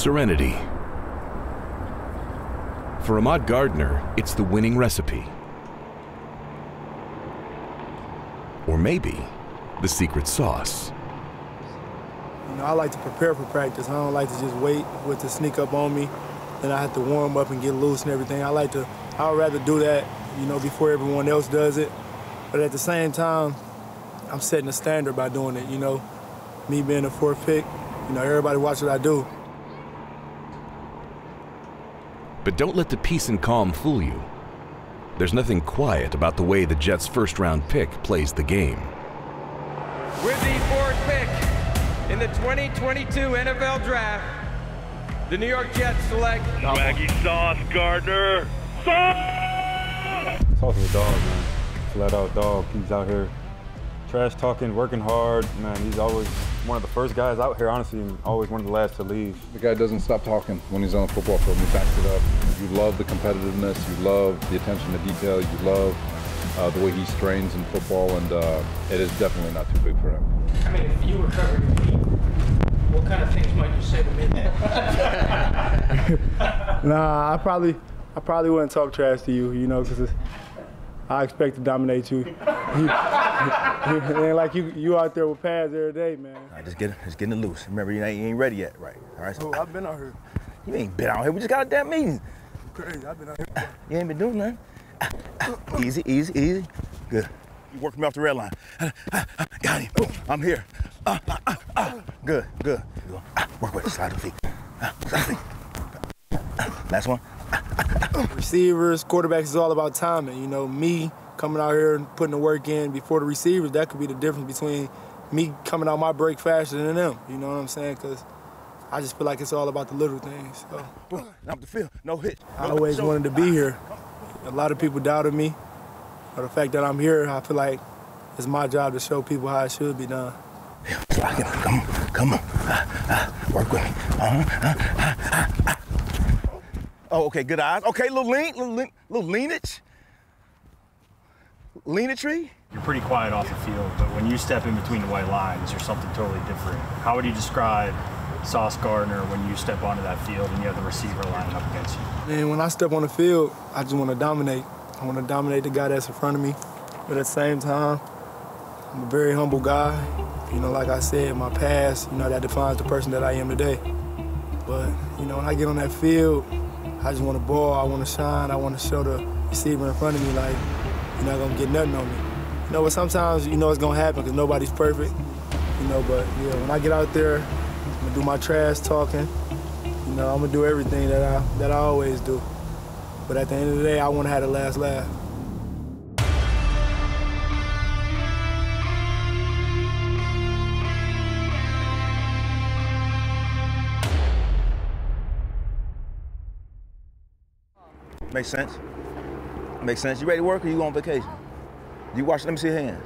Serenity. For Sauce Gardner, it's the winning recipe. Or maybe the secret sauce. You know, I like to prepare for practice. I don't like to just wait for it to sneak up on me. Then I have to warm up and get loose and everything. I'd rather do that, you know, before everyone else does it. But at the same time, I'm setting a standard by doing it, you know. Me being the fourth pick, you know, everybody watch what I do. But don't let the peace and calm fool you. There's nothing quiet about the way the Jets' first-round pick plays the game. With the fourth pick in the 2022 NFL Draft, the New York Jets select Swaggy Sauce Gardner. Sauce is a dog, man. Flat out dog. He's out here trash talking, working hard. Man, he's always one of the first guys out here, honestly, and always one of the last to leave. The guy doesn't stop talking when he's on the football field. He backs it up. You love the competitiveness. You love the attention to detail. You love the way he strains in football, and it is definitely not too big for him. I mean, if you were covering me, what kind of things might you say to me? Nah, I probably wouldn't talk trash to you, you know, because I expect to dominate you. And like you out there with pads every day, man. All right, just getting it loose. Remember, you ain't ready yet, right? All right. Oh, I've been out here. You ain't been out here. We just got a damn meeting. Crazy, I've been out here. You ain't been doing nothing. Easy, easy, easy. Good. You worked me off the red line. Got him. Boom. I'm here. Good, good. Work with it. Slide the feet. Slide the feet. Last one. Receivers, quarterbacks is all about timing. You know, me coming out here and putting the work in before the receivers, that could be the difference between me coming out my break faster than them. You know what I'm saying? Because I just feel like it's all about the little things. So. Boom. Up the field. No hit. I always wanted to be here. A lot of people doubted me. But the fact that I'm here, I feel like it's my job to show people how it should be done. Yeah, come on. Work with me. Oh, okay, good eyes. Okay, little leanage. Leanage. You're pretty quiet off the field, but when you step in between the white lines, you're something totally different. How would you describe Sauce Gardner when you step onto that field and you have the receiver lining up against you? Man, when I step on the field, I just want to dominate. I want to dominate the guy that's in front of me. But at the same time, I'm a very humble guy. You know, like I said, my past, you know, that defines the person that I am today. But, you know, when I get on that field, I just want to ball, I want to shine, I want to show the receiver in front of me like, you're not going to get nothing on me. You know, but sometimes you know it's going to happen because nobody's perfect. You know, but, yeah, when I get out there, I'm going to do my trash talking. You know, I'm going to do everything that I always do. But at the end of the day, I want to have the last laugh. Makes sense. Makes sense. You ready to work or you on vacation? You wash, let me see your hands.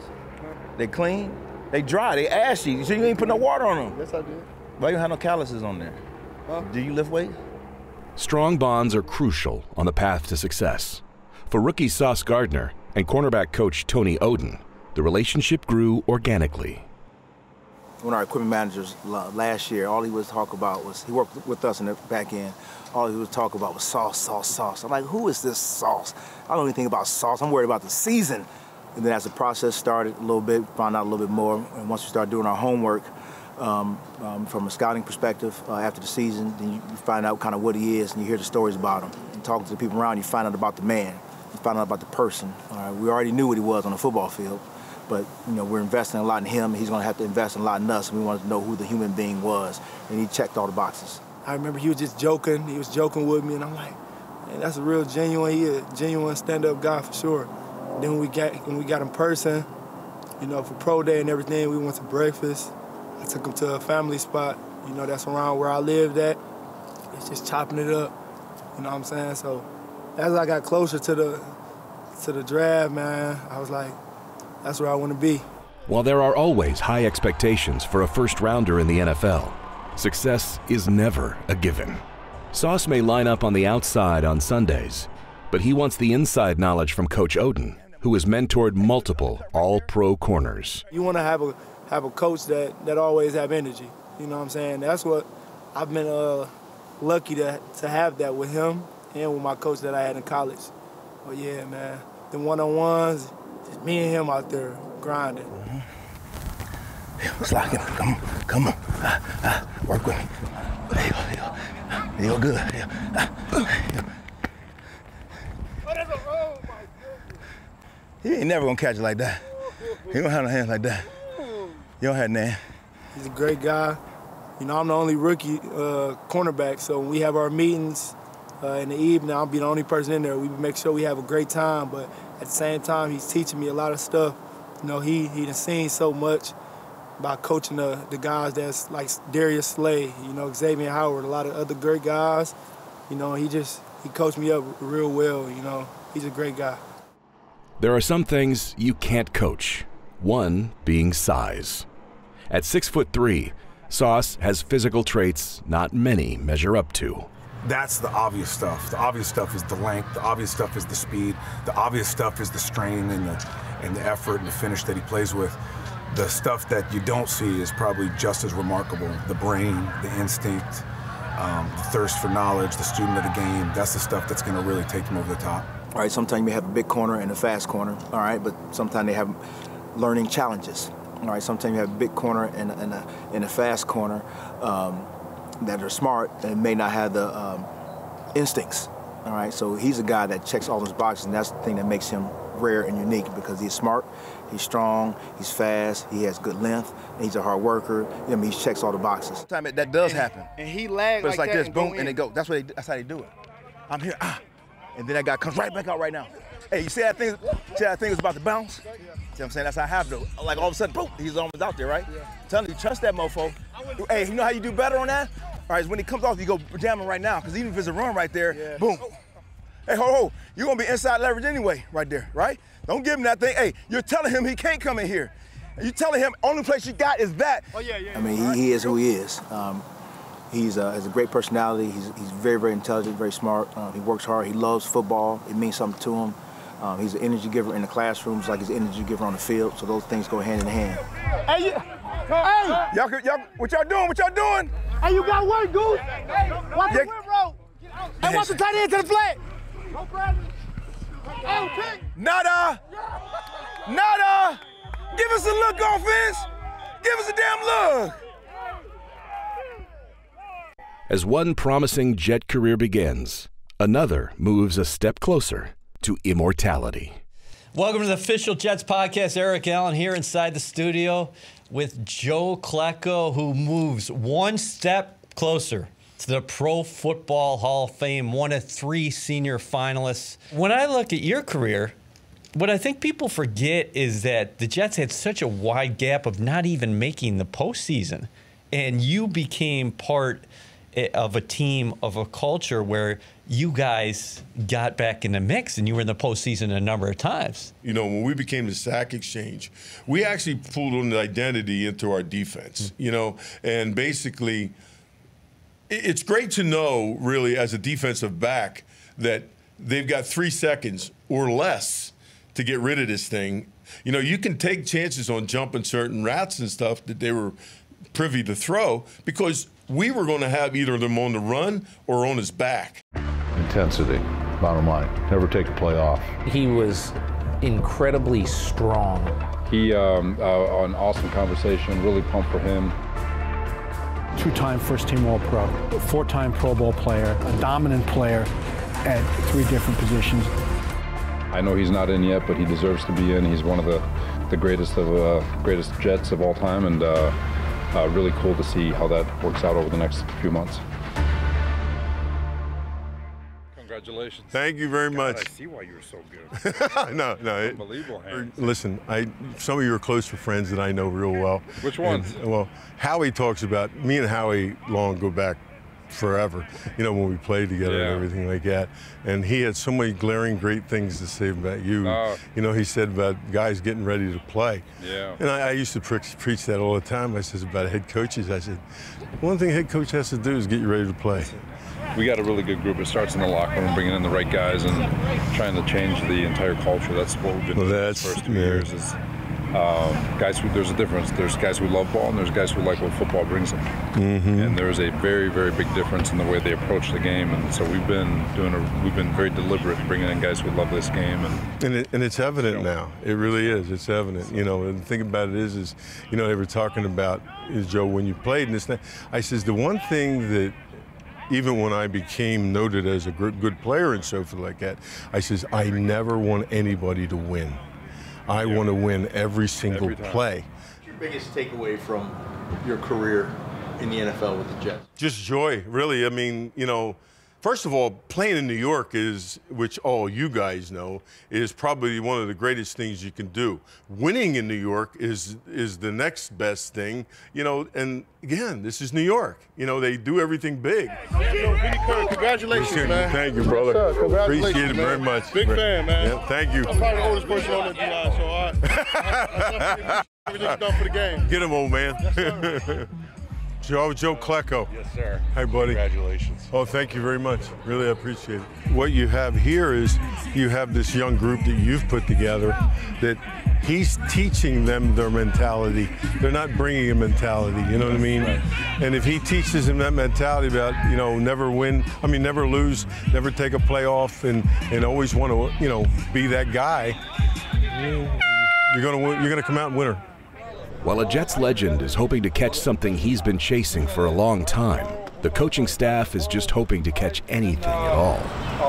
They clean, they dry, they ashy. So you ain't put no water on them. Yes, I did. Why you don't have no calluses on there? Huh? Do you lift weights? Strong bonds are crucial on the path to success. For rookie Sauce Gardner and cornerback coach Tony Oden, the relationship grew organically. One of our equipment managers last year, all he would talk about was, he worked with us in the back end, all he would talk about was sauce, sauce, sauce. I'm like, who is this sauce? I don't know anything about sauce. I'm worried about the season. And then as the process started a little bit, found out a little bit more, and once we started doing our homework, from a scouting perspective after the season, then you find out kind of what he is, and you hear the stories about him. And talking to the people around, you find out about the man, you find out about the person. We already knew what he was on the football field, but you know, we're investing a lot in him. He's going to have to invest a lot in us, and we wanted to know who the human being was, and he checked all the boxes. I remember he was just joking. He was joking with me, and I'm like, man, that's a real genuine stand-up guy for sure. Then when we got in person, you know, for pro day and everything, we went to breakfast. I took him to a family spot, you know, that's around where I lived at. It's just chopping it up, you know what I'm saying? So as I got closer to the draft, man, I was like, that's where I want to be. While there are always high expectations for a first-rounder in the NFL, success is never a given. Sauce may line up on the outside on Sundays, but he wants the inside knowledge from Coach Oden, who has mentored multiple all-pro corners. You want to have a coach that always have energy. You know what I'm saying? That's what I've been lucky to have that with him and with my coach that I had in college. But yeah, man, the one-on-ones, just me and him out there grinding. Let's lock in. Come on. Work with me. There you go. You go good. He ain't never gonna catch it like that. He don't have no hands like that. You don't have that. He's a great guy. You know, I'm the only rookie cornerback, so when we have our meetings in the evening, I'll be the only person in there. We make sure we have a great time, but at the same time, he's teaching me a lot of stuff. You know, he done seen so much by coaching the guys that's like Darius Slay, you know, Xavier Howard, a lot of other great guys. You know, he coached me up real well, you know. He's a great guy. There are some things you can't coach, one being size. At 6'3", Sauce has physical traits not many measure up to. That's the obvious stuff. The obvious stuff is the length. The obvious stuff is the speed. The obvious stuff is the strain and the effort and the finish that he plays with. The stuff that you don't see is probably just as remarkable. The brain, the instinct, the thirst for knowledge, the student of the game. That's the stuff that's going to really take him over the top. All right, sometimes you may have a big corner and a fast corner, all right, but sometimes they have learning challenges. All right, sometimes you have a big corner and a fast corner that are smart and may not have the instincts. All right, so he's a guy that checks all those boxes, and that's the thing that makes him rare and unique because he's smart, he's strong, he's fast, he has good length, and he's a hard worker. I mean, he checks all the boxes. Sometimes that does happen. And he lags but it's like this, boom, and it goes. That's how they do it. I'm here, and then that guy comes right back out right now. Hey, you see that thing? Was about to bounce? See what I'm saying? That's how I have to. Like all of a sudden, boom, he's almost out there, right? Yeah. Telling you, trust that mofo. Hey, you know how you do better on that? All right, is when he comes off, you go jam him right now, because even if it's a run right there, boom. Hey, ho, you're going to be inside leverage anyway right there, right? Don't give him that thing. Hey, you're telling him he can't come in here. You're telling him only place you got is that. Oh, yeah. I mean, he is who he is. He has a great personality. He's very, very intelligent, very smart. He works hard. He loves football. It means something to him. He's an energy giver in the classrooms like he's an energy giver on the field, so those things go hand in hand. Hey, Y'all, what y'all doing? What y'all doing? Hey, you got work, Goose. Watch the whip roll. Hey, watch the tight end to the flat. Nada. Give us a look, offense. Give us a damn look. As one promising Jet career begins, another moves a step closer to immortality. Welcome to the official Jets podcast. Eric Allen here inside the studio with Joe Klecko, who moves one step closer to the Pro Football Hall of Fame, one of 3 senior finalists. When I look at your career, what I think people forget is that the Jets had such a wide gap of not even making the postseason. And you became part of a team, of a culture where you guys got back in the mix and you were in the postseason a number of times. You know, when we became the Sack Exchange, we actually pulled an identity into our defense, you know, and basically it's great to know, really, as a defensive back, that they've got 3 seconds or less to get rid of this thing. You know, you can take chances on jumping certain routes and stuff that they were privy to throw because we were going to have either them on the run or on his back. Intensity, bottom line. Never take a play off. He was incredibly strong. He, an awesome conversation, really pumped for him. 2-time first-team All-Pro, 4-time Pro Bowl player, a dominant player at 3 different positions. I know he's not in yet, but he deserves to be in. He's one of the greatest Jets of all time, and really cool to see how that works out over the next few months. Congratulations. Thank you very much. I see why you were so good. No. Unbelievable hands. Listen, some of you are closer friends that I know real well. Which ones? Well, Howie talks about, me and Howie long go back forever, you know, when we played together and everything like that. And he had so many glaring great things to say about you. You know, he said about guys getting ready to play. Yeah. And I used to preach that all the time. I said about head coaches, I said, one thing a head coach has to do is get you ready to play. We got a really good group. It starts in the locker room, bringing in the right guys and trying to change the entire culture. That's what we've been doing the first 2 years is There's a difference. There's guys who love ball, and there's guys who like what football brings them. And there's a very, very big difference in the way they approach the game. And so we've been very deliberate in bringing in guys who love this game. And it's evident now. It really is. It's evident. You know, and the thing about it is you know, they were talking about, Joe, when you played and this. I says the one thing that, even when I became noted as a good player and so forth like that, I says I never want anybody to win. I want to win every single play. What's your biggest takeaway from your career in the NFL with the Jets? Just joy, really. I mean, you know, first of all, playing in New York is, which all you guys know, is probably one of the greatest things you can do. Winning in New York is the next best thing, you know, and again, this is New York. You know, they do everything big. Congratulations, man. Thank you, brother. Yes, sir. Congratulations, Appreciate it very much. Big fan, man. Yeah, thank you. I'm probably the oldest person on the line, so all right. Everything's done for the game. Get him, old man. Yes, sir. Joe Klecko. Yes, sir. Hi, buddy. Congratulations. Oh, thank you very much. Really appreciate it. What you have here is you have this young group that you've put together that he's teaching them their mentality. They're not bringing a mentality, you know what I mean? Right. And if he teaches them that mentality about, you know, never lose, never take a play off, and always want to, you know, be that guy, you're gonna come out and winner. While a Jets legend is hoping to catch something he's been chasing for a long time, the coaching staff is just hoping to catch anything at all.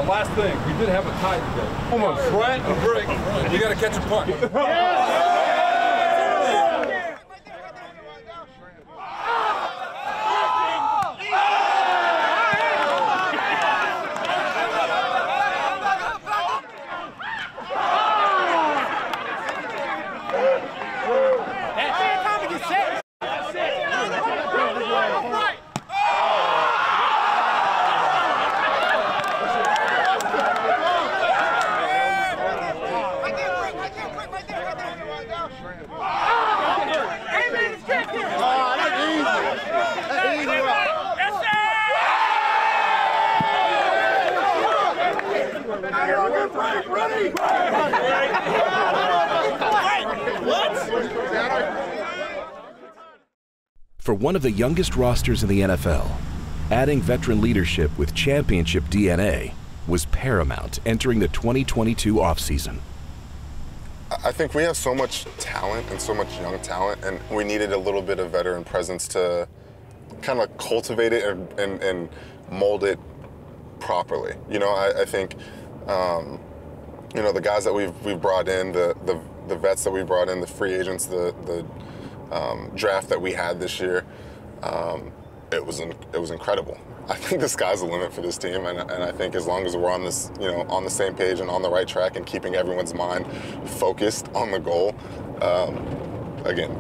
Last thing, we did have a tie today. Come on, Fred and Brick, you got to catch a punt. For one of the youngest rosters in the NFL, adding veteran leadership with championship DNA was paramount entering the 2022 offseason. I think we have so much talent and so much young talent, and we needed a little bit of veteran presence to kind of cultivate it and mold it properly. You know, I think, you know, the guys that we've brought in, the vets that we brought in, the free agents, the draft that we had this year, it was incredible. I think the sky's the limit for this team, and I think as long as we're on this, you know, on the same page and on the right track and keeping everyone's mind focused on the goal, again,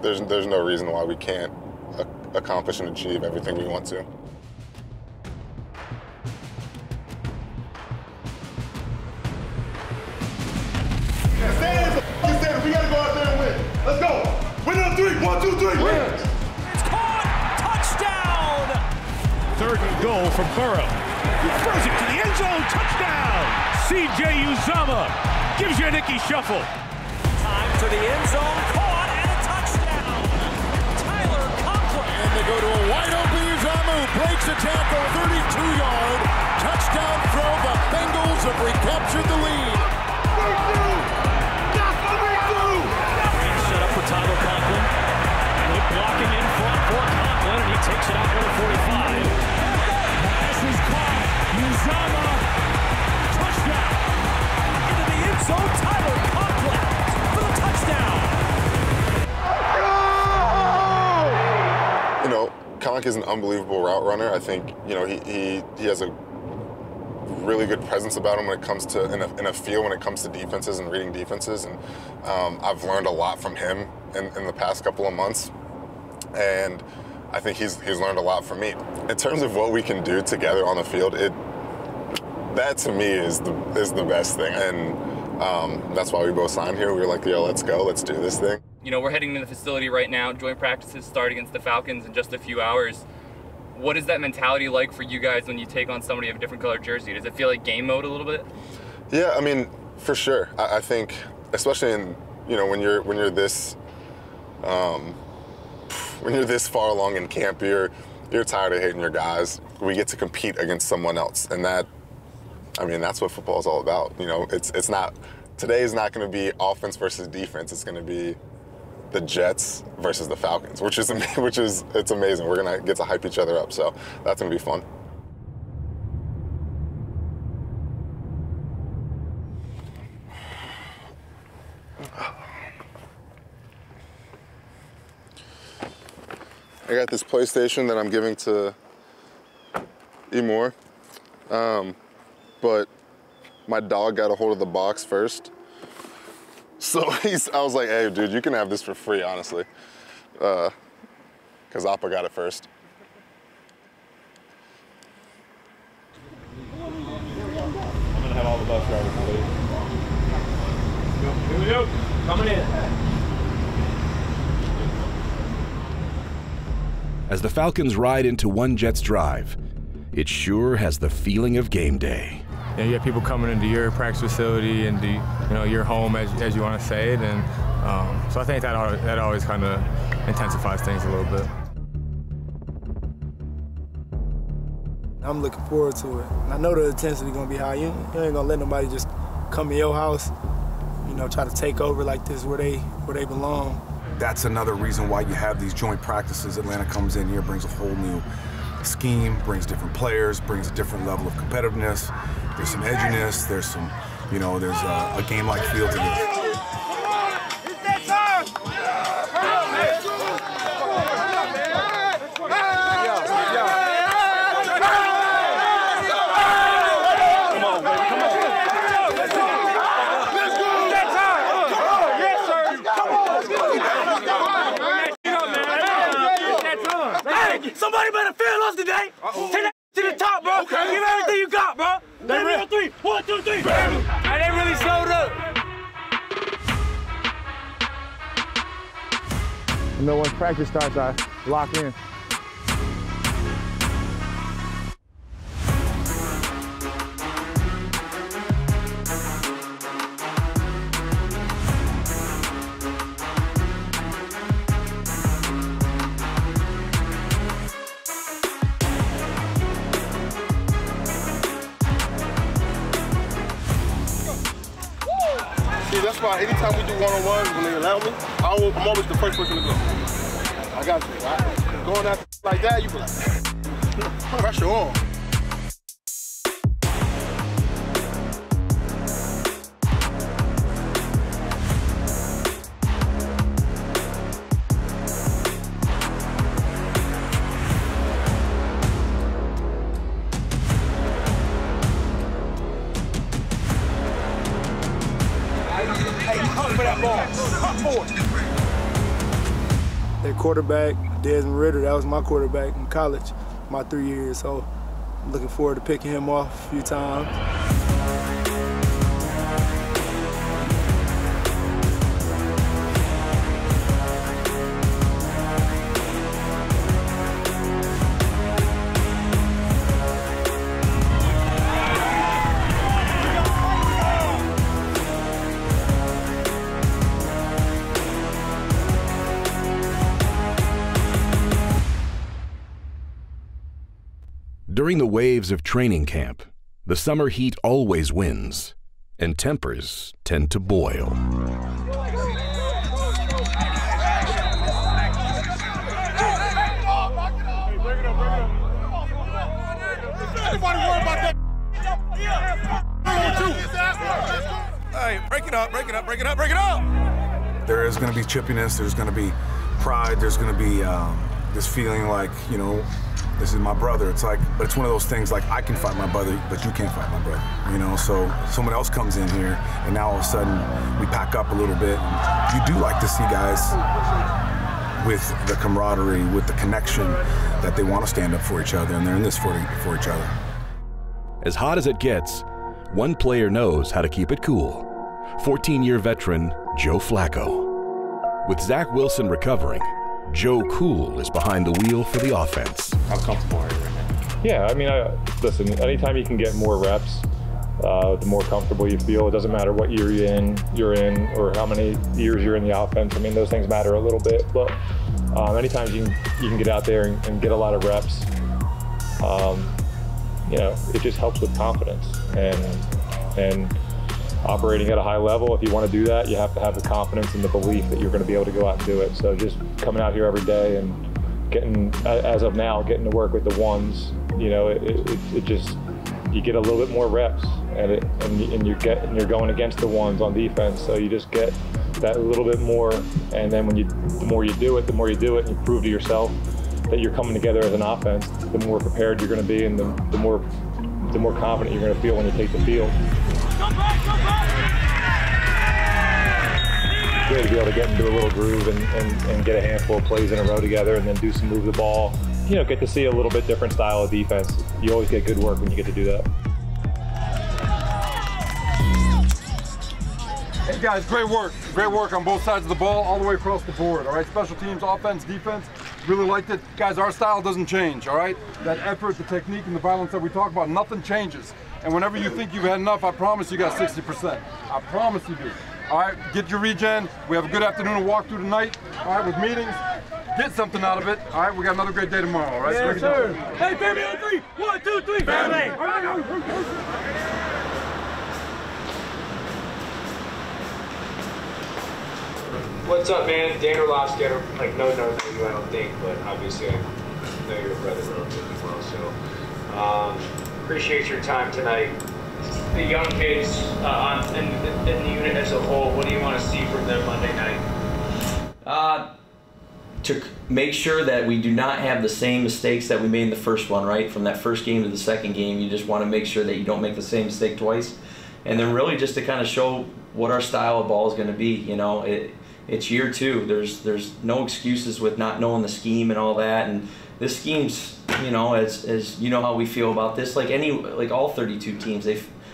there's no reason why we can't accomplish and achieve everything we want to. We gotta go out there and win. Let's go. Win on three. 1, 2, 3. Win. It's caught. Touchdown. 3rd and goal from Burrow. He throws it to the end zone. Touchdown. C.J. Uzomah gives you a Nicky Shuffle. Time to the end zone. Caught and a touchdown. Tyler Conklin. And they go to a wide open Uzomah who breaks a tackle. 32-yard touchdown throw. The Bengals have recaptured the lead. Tyler Conklin, good blocking in front for Conklin, and he takes it out to the 45. Pass is caught. Uzomah, touchdown. Into the end zone, Tyler Conklin for the touchdown. You know, Conk is an unbelievable route runner. I think, you know, he has a really good presence about him when it comes to in a field when it comes to defenses and reading defenses, and I've learned a lot from him in the past couple of months, and I think he's learned a lot from me. In terms of what we can do together on the field, that to me is the best thing, and that's why we both signed here. We were like, yo, let's go, let's do this thing. You know, we're heading into the facility right now. Joint practices start against the Falcons in just a few hours. What is that mentality like for you guys when you take on somebody of a different color jersey? Does it feel like game mode a little bit? Yeah, I mean, for sure. I think, especially you know, when you're this far along in camp, you're tired of hating your guys. We get to compete against someone else, and that, I mean, that's what football is all about. You know, it's not, today is not going to be offense versus defense. It's going to be the Jets versus the Falcons, which is it's amazing. We're going to get to hype each other up, so that's going to be fun. I got this PlayStation that I'm giving to Emor, but my dog got a hold of the box first. So I was like, hey, dude, you can have this for free, honestly, because Appa got it first. I'm gonna have all the bus drivers leave. Here we go. Coming in. As the Falcons ride into one Jets drive, it sure has the feeling of game day. You have people coming into your practice facility and your home, as you want to say it, and so I think that always kind of intensifies things a little bit. I'm looking forward to it. And I know the intensity gonna be high. You ain't gonna let nobody just come to your house, try to take over like this where they belong. That's another reason why you have these joint practices. Atlanta comes in here, brings a whole new scheme, brings different players, brings a different level of competitiveness. There's some edginess, there's some, there's a game-like feel to this. Somebody better feel us today. Take that to the top, bro. Okay. Give everything you got, bro. They real 3. 1, 2, 3. And they really showed up. Once practice starts, I lock in. That's why anytime we do one-on-ones, when they allow me, I'm always the first person to go. I got you. Right? Going after like that, you be like, pressure on. Their quarterback, Desmond Ritter, that was my quarterback in college, my 3 years. So I'm looking forward to picking him off a few times. During the waves of training camp, the summer heat always wins, and tempers tend to boil. Hey, break it up, break it up, break it up, break it up! There is going to be chippiness, there's going to be pride, there's going to be this feeling like, this is my brother. It's like, but it's one of those things like I can fight my brother, but you can't fight my brother. So someone else comes in here, and now all of a sudden we pack up a little bit. You do like to see guys with the camaraderie, with the connection that they want to stand up for each other, and they're in this for each other. As hot as it gets, one player knows how to keep it cool. 14-year veteran Joe Flacco. With Zach Wilson recovering, Joe Cool is behind the wheel for the offense. How comfortable are you right now? Yeah, I mean, listen, anytime you can get more reps, the more comfortable you feel. It doesn't matter what year you're in, or how many years you're in the offense. I mean, those things matter a little bit, but anytime you can get out there and get a lot of reps, you know, it just helps with confidence and operating at a high level. If you want to do that, you have to have the confidence and the belief that you're going to be able to go out and do it. So just coming out here every day and getting, as of now, getting to work with the ones, you know, it just, you get a little bit more reps, and you're going against the ones on defense, so you just get that a little bit more. And then the more you do it, and you prove to yourself that you're coming together as an offense, the more prepared you're going to be, and the more confident you're going to feel when you take the field. Good to be able to get into a little groove and get a handful of plays in a row together, and then do some move the ball. You know, get to see a little bit different style of defense. You always get good work when you get to do that. Hey guys, great work. Great work on both sides of the ball, all the way across the board, all right? Special teams, offense, defense, really liked it. Guys, our style doesn't change, all right? That effort, the technique, and the violence that we talk about, nothing changes. And whenever you think you've had enough, I promise you got 60%. I promise you do. All right, get your regen. We have a good afternoon to walk through tonight, all right, with meetings. Get something out of it. All right, we got another great day tomorrow, all right? Yes, sir. Hey, family on three. 1, 2, 3. Family. What's up, man? Dan Orlovsky. I don't know you, I don't think, but obviously I know you're a brother relatively well, so appreciate your time tonight. The young kids in the unit as a whole, what do you want to see from them Monday night? To make sure that we do not have the same mistakes that we made in the first one, right? From that first game to the second game, you just want to make sure that you don't make the same mistake twice. And then really just to kind of show what our style of ball is going to be. You know, it's year 2. There's no excuses with not knowing the scheme and all that. And this scheme's, you know, as you know how we feel about this, like all 32 teams,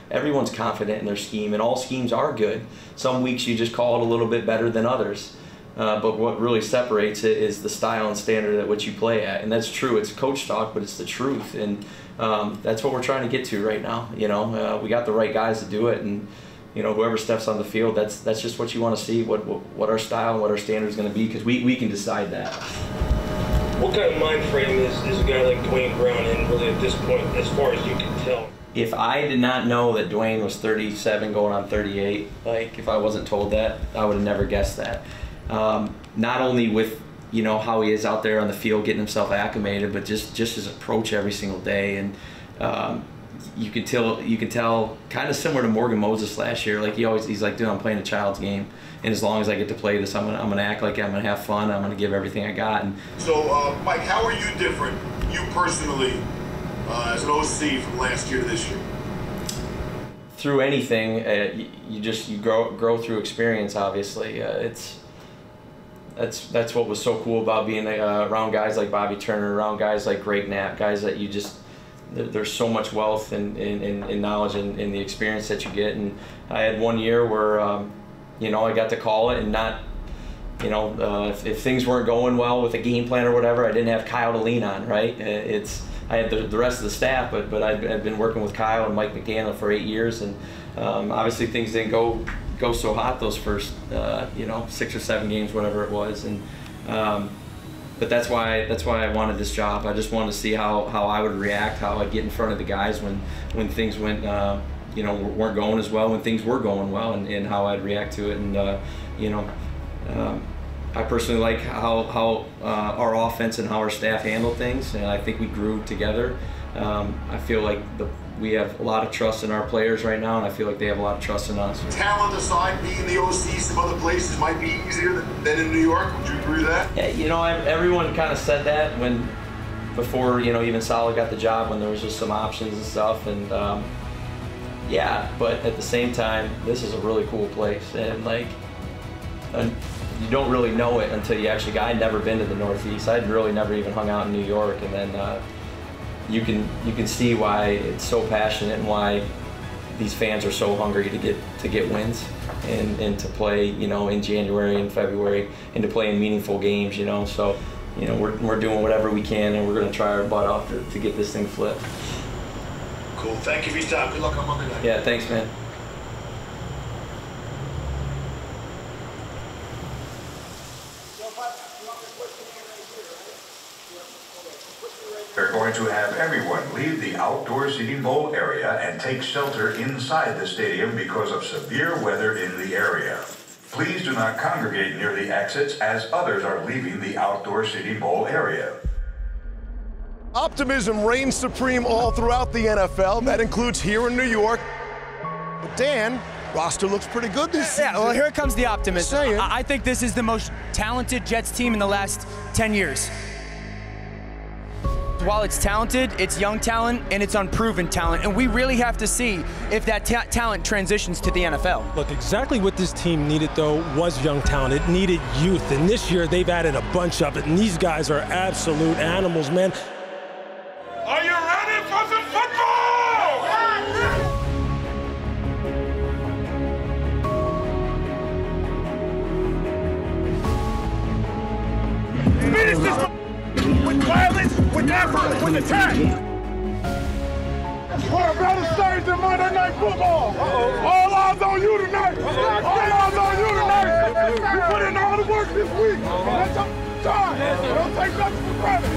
everyone's confident in their scheme, and all schemes are good. Some weeks you just call it a little bit better than others. But what really separates it is the style and standard at which you play at. And that's true. It's coach talk, but it's the truth. And that's what we're trying to get to right now. You know, we got the right guys to do it. And, you know, whoever steps on the field, that's just what you want to see, what our style and what our standard is going to be, because we can decide that. What kind of mind frame is a guy like Dwayne Brown in, really, at this point, as far as you can tell? If I did not know that Dwayne was 37 going on 38, like if I wasn't told that, I would have never guessed that. Not only with, you know, how he is out there on the field getting himself acclimated, but just his approach every single day. And you can tell kind of similar to Morgan Moses last year. Like he's like, dude, I'm playing a child's game, and as long as I get to play this, I'm gonna act like I'm gonna have fun. I'm gonna give everything I got. And so, Mike, how are you different, you personally, as an OC from last year to this year? Through anything, you grow through experience. Obviously, that's what was so cool about being around guys like Bobby Turner, around guys like Greg Knapp, guys that you just, there's so much wealth in knowledge and in the experience that you get. And I had one year where, you know, I got to call it, and not, you know, if things weren't going well with a game plan or whatever, I didn't have Kyle to lean on, right? I had the rest of the staff, but I'd been working with Kyle and Mike McDaniel for 8 years, and obviously things didn't go so hot those first, you know, 6 or 7 games, whatever it was. And but that's why I wanted this job. I just wanted to see how I would react, how I'd get in front of the guys when things went, you know, weren't going as well, when things were going well, and how I'd react to it. And you know, I personally like how our offense and how our staff handle things, and I think we grew together. I feel like we have a lot of trust in our players right now, and I feel like they have a lot of trust in us. Talent aside, being the OC, some other places might be easier than in New York. Would you agree with that? Yeah, you know, everyone kind of said that before, you know, even Saleh got the job, when there was just some options and stuff. And yeah, but at the same time, this is a really cool place, and like, you don't really know it until you actually got. I'd never been to the Northeast. I'd really never even hung out in New York, and then you can see why it's so passionate and why these fans are so hungry to get wins and to play, you know, in January and February, and to play in meaningful games, you know. So, you know, we're doing whatever we can, and we're going to try our butt off to get this thing flipped. Cool. Thank you for your time. Good luck on Monday night. Yeah, thanks, man. They're going to have everyone leave the outdoor seating bowl area and take shelter inside the stadium because of severe weather in the area. Please do not congregate near the exits as others are leaving the outdoor seating bowl area. Optimism reigns supreme all throughout the NFL. That includes here in New York. But Dan, roster looks pretty good this season. Yeah, well, here comes the optimism. I think this is the most talented Jets team in the last 10 years. While it's talented, it's young talent, and it's unproven talent, and we really have to see if that talent transitions to the NFL. Look, exactly what this team needed, though, was young talent. It needed youth, and this year they've added a bunch of it, and these guys are absolute animals, man. Are you ready for some football? Finish this with violence, with effort, with attack. For a better stage than Monday Night Football. All eyes on you tonight. All eyes on you tonight. You put in all the work this week. That's your time. Don't take nothing for granted.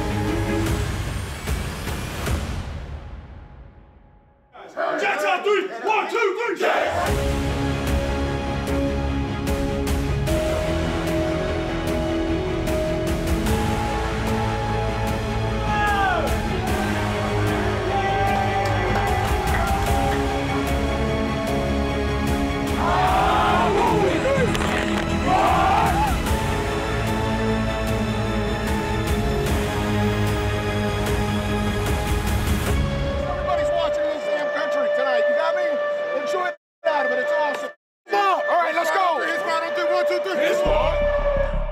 Jets on three. 1, 2, 3. Jets.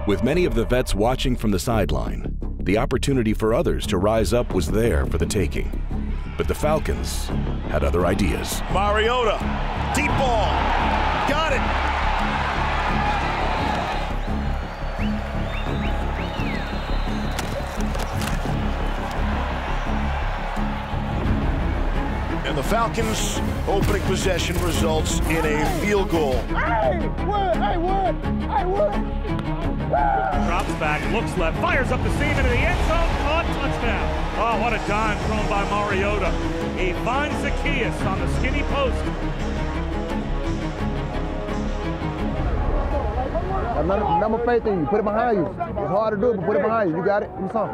With many of the vets watching from the sideline, the opportunity for others to rise up was there for the taking. But the Falcons had other ideas. Mariota, deep ball, got it. And the Falcons' opening possession results in a field goal. Hey, Wood. Drops back, looks left, fires up the seam into the end zone, caught, touchdown. Oh, what a dime thrown by Mariota. A Vine Zacchaeus on the skinny post. Number faith in you. Put it behind you. It's hard to do, but put it behind you. You got it. Let's go.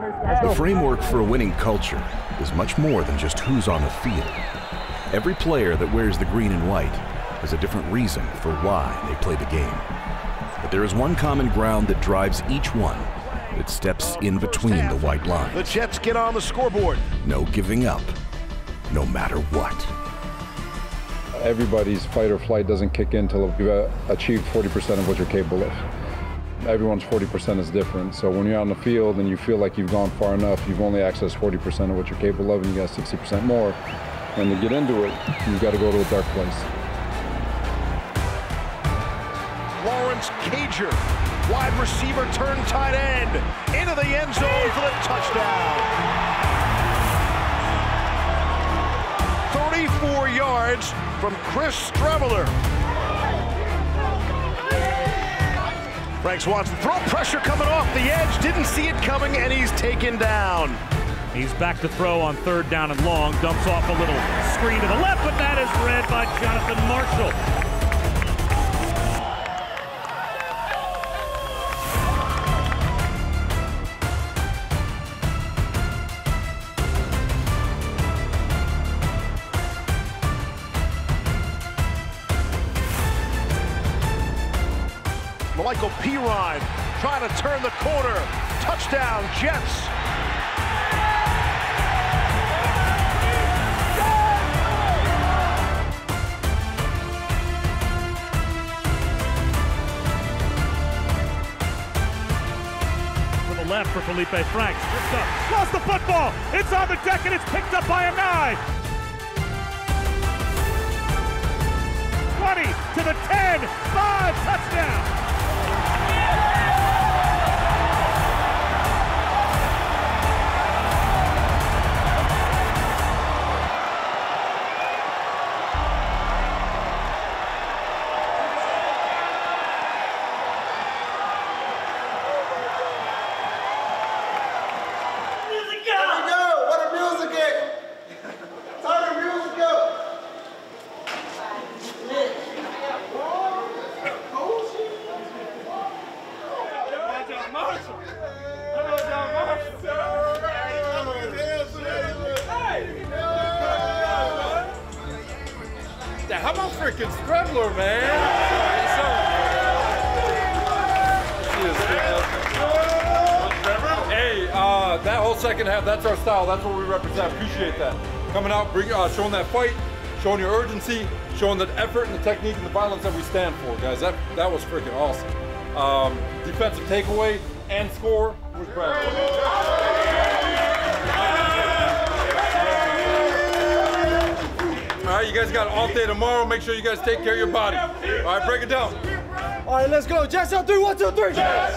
The framework for a winning culture is much more than just who's on the field. Every player that wears the green and white has a different reason for why they play the game. But there is one common ground that drives each one that steps in between the white line. The Jets get on the scoreboard. No giving up, no matter what. Everybody's fight or flight doesn't kick in until you've achieved 40% of what you're capable of. Everyone's 40% is different. So when you're on the field and you feel like you've gone far enough, you've only accessed 40% of what you're capable of and you got 60% more. And to get into it, you've got to go to a dark place. Lawrence Cager, wide receiver turned tight end, into the end zone for the touchdown. 34 yards from Chris Streveler. Frank Swanson, throw pressure coming off the edge, didn't see it coming, and he's taken down. He's back to throw on 3rd down and long, dumps off a little screen to the left, but that is read by Jonathan Marshall. Michael Pirine trying to turn the corner. Touchdown, Jets. To the left for Felipe Franks. Lost the football. It's on the deck and it's picked up by a guy. 20 to the 10, 5, touchdown. How about freaking Strebler, man? Hey, that whole second half, that's our style. That's what we represent. Appreciate that. Coming out, showing that fight, showing your urgency, showing the effort and the technique and the violence that we stand for, guys. That was freaking awesome. Defensive takeaway and score was Brad. All right, you guys got an off day tomorrow. Make sure you guys take care of your body. All right, break it down. All right, let's go. Jets on 3, 1, 2, 3. Yes.